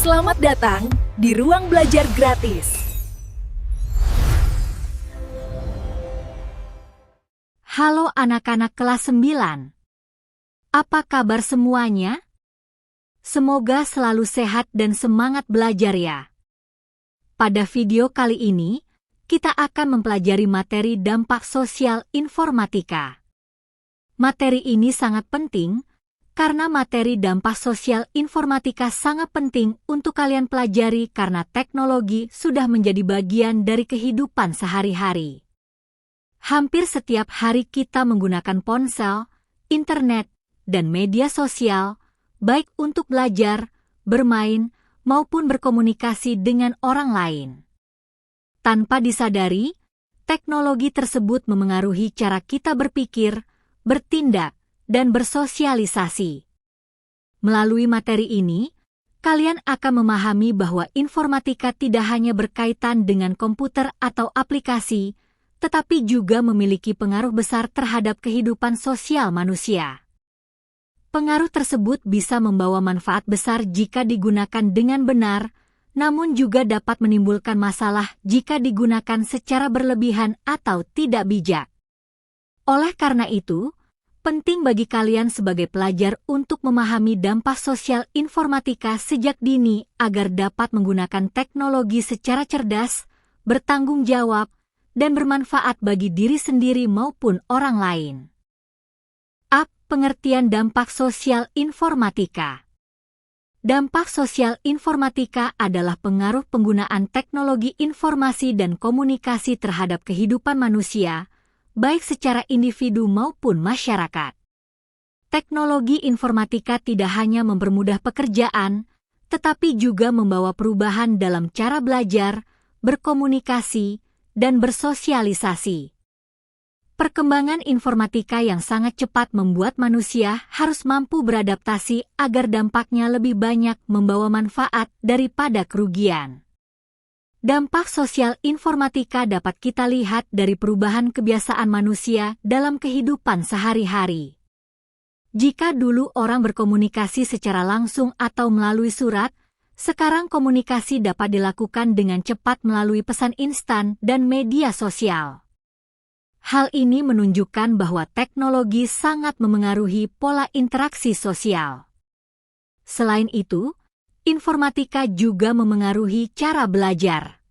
Selamat datang di Ruang Belajar Gratis. Halo anak-anak kelas 9. Apa kabar semuanya? Semoga selalu sehat dan semangat belajar ya. Pada video kali ini, kita akan mempelajari materi dampak sosial informatika. Materi ini sangat penting, karena materi dampak sosial informatika sangat penting untuk kalian pelajari karena teknologi sudah menjadi bagian dari kehidupan sehari-hari. Hampir setiap hari kita menggunakan ponsel, internet, dan media sosial, baik untuk belajar, bermain, maupun berkomunikasi dengan orang lain. Tanpa disadari, teknologi tersebut memengaruhi cara kita berpikir, bertindak, dan bersosialisasi. Melalui materi ini, kalian akan memahami bahwa informatika tidak hanya berkaitan dengan komputer atau aplikasi, tetapi juga memiliki pengaruh besar terhadap kehidupan sosial manusia. Pengaruh tersebut bisa membawa manfaat besar jika digunakan dengan benar, namun juga dapat menimbulkan masalah jika digunakan secara berlebihan atau tidak bijak. Oleh karena itu, penting bagi kalian sebagai pelajar untuk memahami dampak sosial informatika sejak dini agar dapat menggunakan teknologi secara cerdas, bertanggung jawab, dan bermanfaat bagi diri sendiri maupun orang lain. Pengertian dampak sosial informatika. Dampak sosial informatika adalah pengaruh penggunaan teknologi informasi dan komunikasi terhadap kehidupan manusia, baik secara individu maupun masyarakat. Teknologi informatika tidak hanya mempermudah pekerjaan, tetapi juga membawa perubahan dalam cara belajar, berkomunikasi, dan bersosialisasi. Perkembangan informatika yang sangat cepat membuat manusia harus mampu beradaptasi agar dampaknya lebih banyak membawa manfaat daripada kerugian. Dampak sosial informatika dapat kita lihat dari perubahan kebiasaan manusia dalam kehidupan sehari-hari. Jika dulu orang berkomunikasi secara langsung atau melalui surat, sekarang komunikasi dapat dilakukan dengan cepat melalui pesan instan dan media sosial. Hal ini menunjukkan bahwa teknologi sangat memengaruhi pola interaksi sosial. Selain itu, informatika juga memengaruhi cara belajar.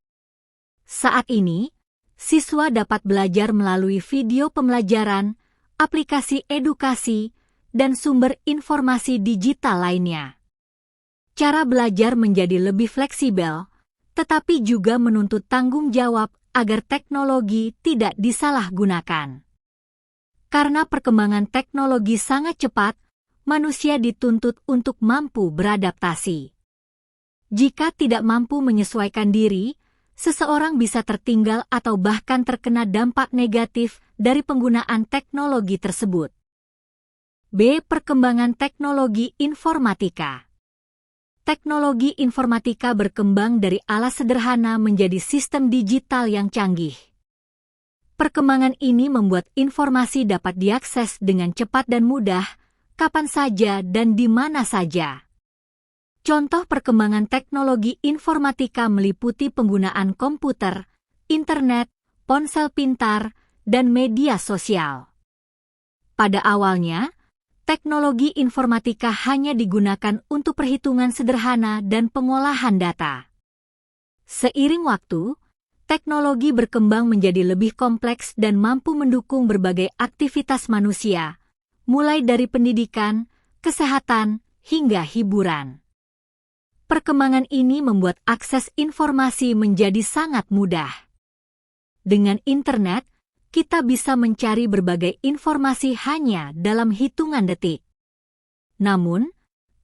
Saat ini, siswa dapat belajar melalui video pembelajaran, aplikasi edukasi, dan sumber informasi digital lainnya. Cara belajar menjadi lebih fleksibel, tetapi juga menuntut tanggung jawab agar teknologi tidak disalahgunakan. Karena perkembangan teknologi sangat cepat, manusia dituntut untuk mampu beradaptasi. Jika tidak mampu menyesuaikan diri, seseorang bisa tertinggal atau bahkan terkena dampak negatif dari penggunaan teknologi tersebut. Perkembangan teknologi informatika. Teknologi informatika berkembang dari alat sederhana menjadi sistem digital yang canggih. Perkembangan ini membuat informasi dapat diakses dengan cepat dan mudah, kapan saja dan di mana saja. Contoh perkembangan teknologi informatika meliputi penggunaan komputer, internet, ponsel pintar, dan media sosial. Pada awalnya, teknologi informatika hanya digunakan untuk perhitungan sederhana dan pengolahan data. Seiring waktu, teknologi berkembang menjadi lebih kompleks dan mampu mendukung berbagai aktivitas manusia, mulai dari pendidikan, kesehatan, hingga hiburan. Perkembangan ini membuat akses informasi menjadi sangat mudah. Dengan internet, kita bisa mencari berbagai informasi hanya dalam hitungan detik. Namun,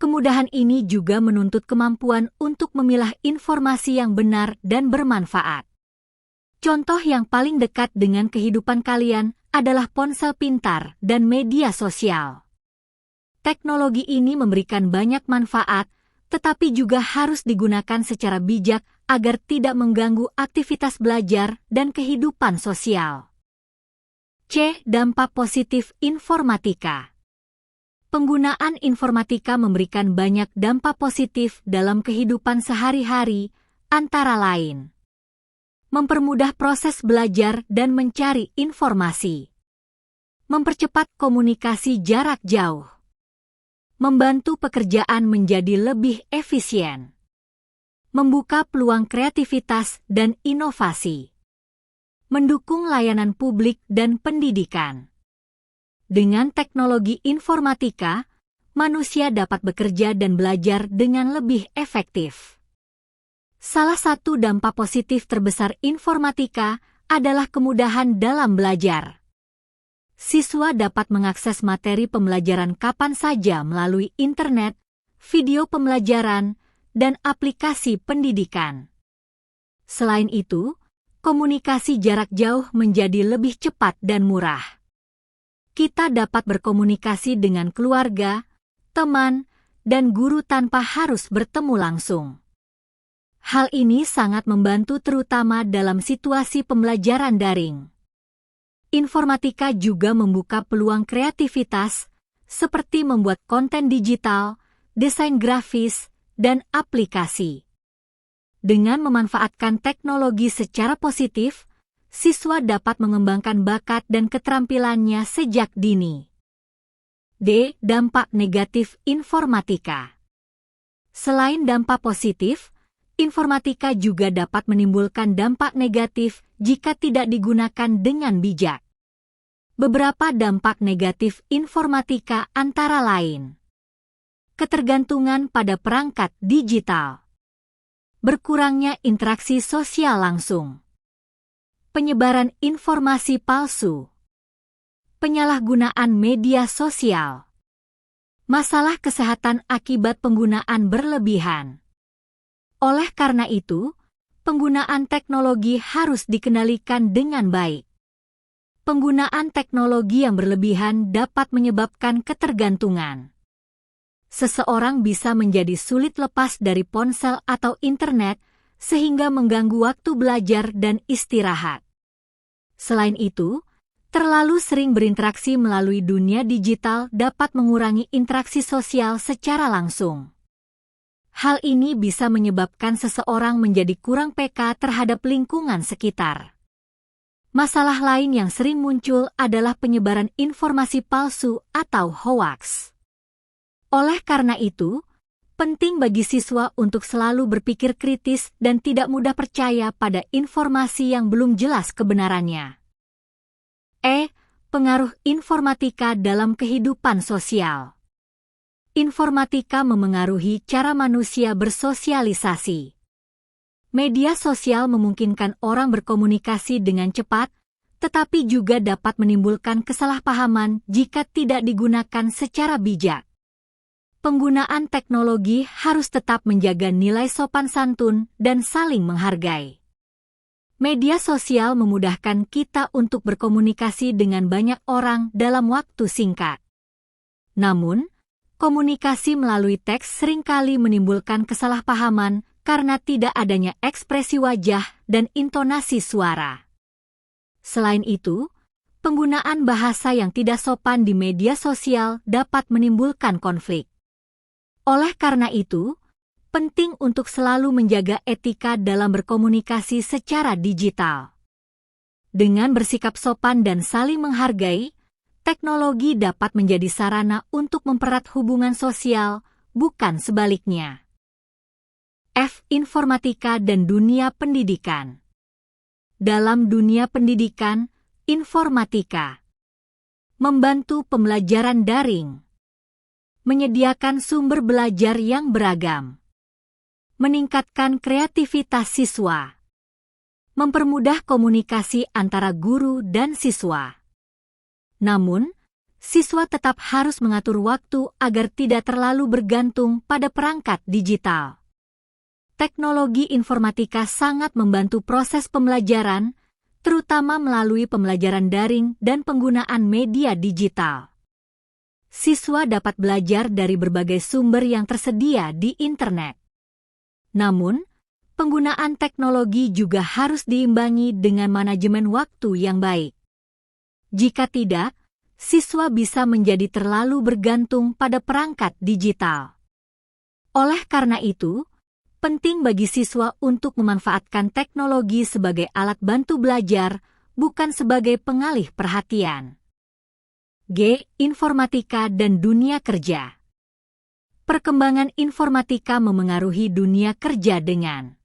kemudahan ini juga menuntut kemampuan untuk memilah informasi yang benar dan bermanfaat. Contoh yang paling dekat dengan kehidupan kalian adalah ponsel pintar dan media sosial. Teknologi ini memberikan banyak manfaat, tetapi juga harus digunakan secara bijak agar tidak mengganggu aktivitas belajar dan kehidupan sosial. Dampak positif informatika. Penggunaan informatika memberikan banyak dampak positif dalam kehidupan sehari-hari, antara lain mempermudah proses belajar dan mencari informasi, mempercepat komunikasi jarak jauh, membantu pekerjaan menjadi lebih efisien, membuka peluang kreativitas dan inovasi, mendukung layanan publik dan pendidikan. Dengan teknologi informatika, manusia dapat bekerja dan belajar dengan lebih efektif. Salah satu dampak positif terbesar informatika adalah kemudahan dalam belajar. Siswa dapat mengakses materi pembelajaran kapan saja melalui internet, video pembelajaran, dan aplikasi pendidikan. Selain itu, komunikasi jarak jauh menjadi lebih cepat dan murah. Kita dapat berkomunikasi dengan keluarga, teman, dan guru tanpa harus bertemu langsung. Hal ini sangat membantu terutama dalam situasi pembelajaran daring. Informatika juga membuka peluang kreativitas, seperti membuat konten digital, desain grafis, dan aplikasi. Dengan memanfaatkan teknologi secara positif, siswa dapat mengembangkan bakat dan keterampilannya sejak dini. D. Dampak negatif informatika. Selain dampak positif, informatika juga dapat menimbulkan dampak negatif jika tidak digunakan dengan bijak. Beberapa dampak negatif informatika antara lain: ketergantungan pada perangkat digital, berkurangnya interaksi sosial langsung, penyebaran informasi palsu, penyalahgunaan media sosial, masalah kesehatan akibat penggunaan berlebihan. Oleh karena itu, penggunaan teknologi harus dikendalikan dengan baik. Penggunaan teknologi yang berlebihan dapat menyebabkan ketergantungan. Seseorang bisa menjadi sulit lepas dari ponsel atau internet, sehingga mengganggu waktu belajar dan istirahat. Selain itu, terlalu sering berinteraksi melalui dunia digital dapat mengurangi interaksi sosial secara langsung. Hal ini bisa menyebabkan seseorang menjadi kurang peka terhadap lingkungan sekitar. Masalah lain yang sering muncul adalah penyebaran informasi palsu atau hoaks. Oleh karena itu, penting bagi siswa untuk selalu berpikir kritis dan tidak mudah percaya pada informasi yang belum jelas kebenarannya. E. Pengaruh informatika dalam kehidupan sosial. Informatika memengaruhi cara manusia bersosialisasi. Media sosial memungkinkan orang berkomunikasi dengan cepat, tetapi juga dapat menimbulkan kesalahpahaman jika tidak digunakan secara bijak. Penggunaan teknologi harus tetap menjaga nilai sopan santun dan saling menghargai. Media sosial memudahkan kita untuk berkomunikasi dengan banyak orang dalam waktu singkat. Namun, komunikasi melalui teks seringkali menimbulkan kesalahpahaman karena tidak adanya ekspresi wajah dan intonasi suara. Selain itu, penggunaan bahasa yang tidak sopan di media sosial dapat menimbulkan konflik. Oleh karena itu, penting untuk selalu menjaga etika dalam berkomunikasi secara digital. Dengan bersikap sopan dan saling menghargai, teknologi dapat menjadi sarana untuk mempererat hubungan sosial, bukan sebaliknya. F. Informatika dan dunia pendidikan. Dalam dunia pendidikan, informatika membantu pembelajaran daring, menyediakan sumber belajar yang beragam, meningkatkan kreativitas siswa, mempermudah komunikasi antara guru dan siswa. Namun, siswa tetap harus mengatur waktu agar tidak terlalu bergantung pada perangkat digital. Teknologi informatika sangat membantu proses pembelajaran, terutama melalui pembelajaran daring dan penggunaan media digital. Siswa dapat belajar dari berbagai sumber yang tersedia di internet. Namun, penggunaan teknologi juga harus diimbangi dengan manajemen waktu yang baik. Jika tidak, siswa bisa menjadi terlalu bergantung pada perangkat digital. Oleh karena itu, penting bagi siswa untuk memanfaatkan teknologi sebagai alat bantu belajar, bukan sebagai pengalih perhatian. G. Informatika dan dunia kerja. Perkembangan informatika memengaruhi dunia kerja dengan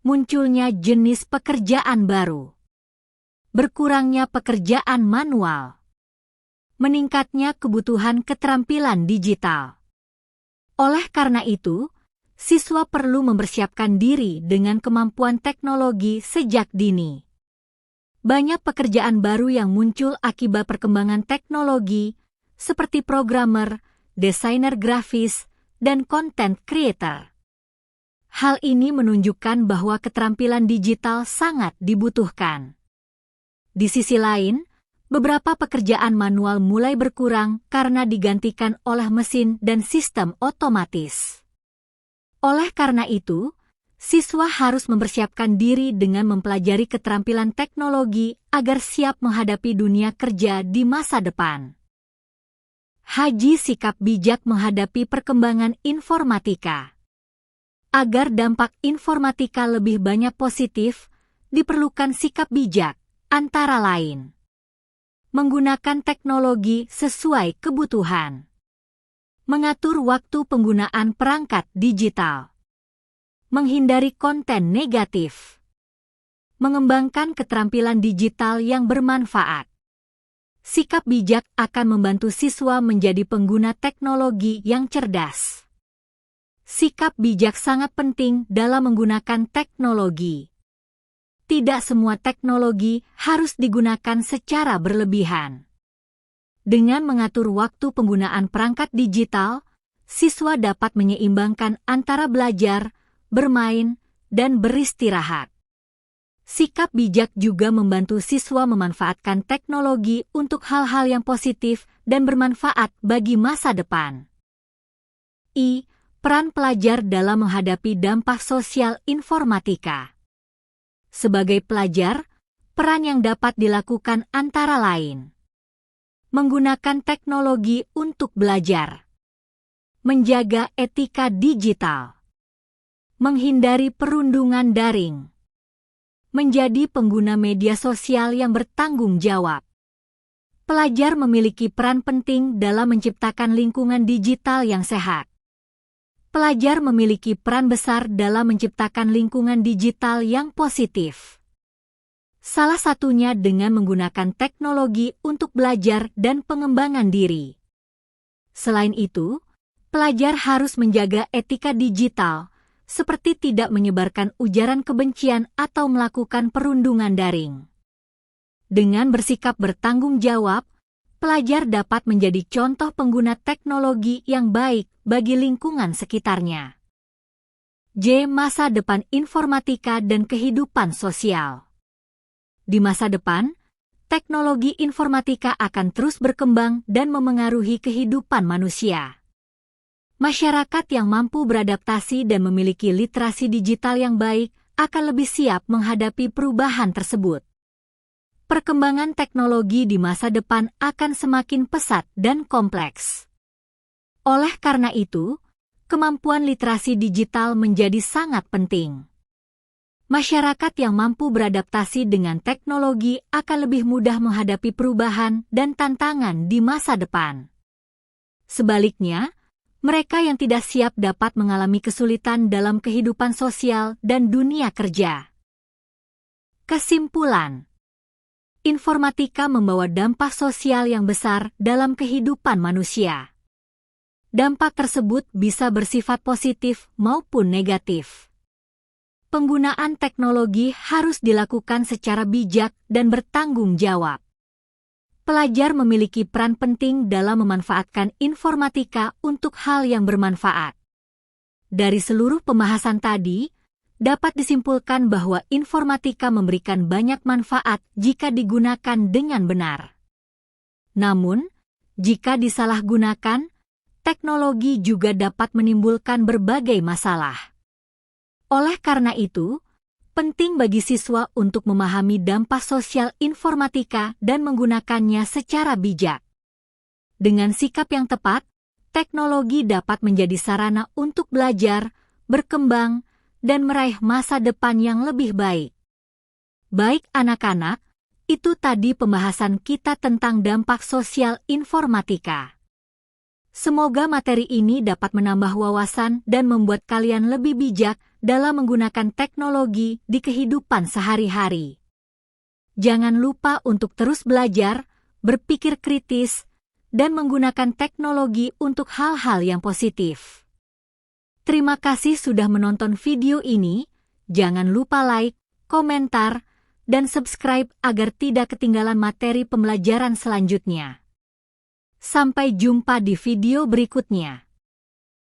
munculnya jenis pekerjaan baru, berkurangnya pekerjaan manual, meningkatnya kebutuhan keterampilan digital. Oleh karena itu, siswa perlu mempersiapkan diri dengan kemampuan teknologi sejak dini. Banyak pekerjaan baru yang muncul akibat perkembangan teknologi, seperti programmer, desainer grafis, dan content creator. Hal ini menunjukkan bahwa keterampilan digital sangat dibutuhkan. Di sisi lain, beberapa pekerjaan manual mulai berkurang karena digantikan oleh mesin dan sistem otomatis. Oleh karena itu, siswa harus mempersiapkan diri dengan mempelajari keterampilan teknologi agar siap menghadapi dunia kerja di masa depan. Haji sikap bijak menghadapi perkembangan informatika. Agar dampak informatika lebih banyak positif, diperlukan sikap bijak, antara lain menggunakan teknologi sesuai kebutuhan, mengatur waktu penggunaan perangkat digital, menghindari konten negatif, mengembangkan keterampilan digital yang bermanfaat. Sikap bijak akan membantu siswa menjadi pengguna teknologi yang cerdas. Sikap bijak sangat penting dalam menggunakan teknologi. Tidak semua teknologi harus digunakan secara berlebihan. Dengan mengatur waktu penggunaan perangkat digital, siswa dapat menyeimbangkan antara belajar, bermain, dan beristirahat. Sikap bijak juga membantu siswa memanfaatkan teknologi untuk hal-hal yang positif dan bermanfaat bagi masa depan. I. Peran pelajar dalam menghadapi dampak sosial informatika. Sebagai pelajar, peran yang dapat dilakukan antara lain menggunakan teknologi untuk belajar, menjaga etika digital, menghindari perundungan daring, menjadi pengguna media sosial yang bertanggung jawab. Pelajar memiliki peran penting dalam menciptakan lingkungan digital yang sehat. Pelajar memiliki peran besar dalam menciptakan lingkungan digital yang positif. Salah satunya dengan menggunakan teknologi untuk belajar dan pengembangan diri. Selain itu, pelajar harus menjaga etika digital, seperti tidak menyebarkan ujaran kebencian atau melakukan perundungan daring. Dengan bersikap bertanggung jawab, pelajar dapat menjadi contoh pengguna teknologi yang baik bagi lingkungan sekitarnya. J. Masa depan informatika dan kehidupan sosial. Di masa depan, teknologi informatika akan terus berkembang dan memengaruhi kehidupan manusia. Masyarakat yang mampu beradaptasi dan memiliki literasi digital yang baik akan lebih siap menghadapi perubahan tersebut. Perkembangan teknologi di masa depan akan semakin pesat dan kompleks. Oleh karena itu, kemampuan literasi digital menjadi sangat penting. Masyarakat yang mampu beradaptasi dengan teknologi akan lebih mudah menghadapi perubahan dan tantangan di masa depan. Sebaliknya, mereka yang tidak siap dapat mengalami kesulitan dalam kehidupan sosial dan dunia kerja. Kesimpulan: informatika membawa dampak sosial yang besar dalam kehidupan manusia. Dampak tersebut bisa bersifat positif maupun negatif. Penggunaan teknologi harus dilakukan secara bijak dan bertanggung jawab. Pelajar memiliki peran penting dalam memanfaatkan informatika untuk hal yang bermanfaat. Dari seluruh pembahasan tadi, dapat disimpulkan bahwa informatika memberikan banyak manfaat jika digunakan dengan benar. Namun, jika disalahgunakan, teknologi juga dapat menimbulkan berbagai masalah. Oleh karena itu, Penting bagi siswa untuk memahami dampak sosial informatika dan menggunakannya secara bijak. Dengan sikap yang tepat, teknologi dapat menjadi sarana untuk belajar, berkembang, dan meraih masa depan yang lebih baik. Baik anak-anak, itu tadi pembahasan kita tentang dampak sosial informatika. Semoga materi ini dapat menambah wawasan dan membuat kalian lebih bijak dalam menggunakan teknologi di kehidupan sehari-hari. Jangan lupa untuk terus belajar, berpikir kritis, dan menggunakan teknologi untuk hal-hal yang positif. Terima kasih sudah menonton video ini. Jangan lupa like, komentar, dan subscribe agar tidak ketinggalan materi pembelajaran selanjutnya. Sampai jumpa di video berikutnya.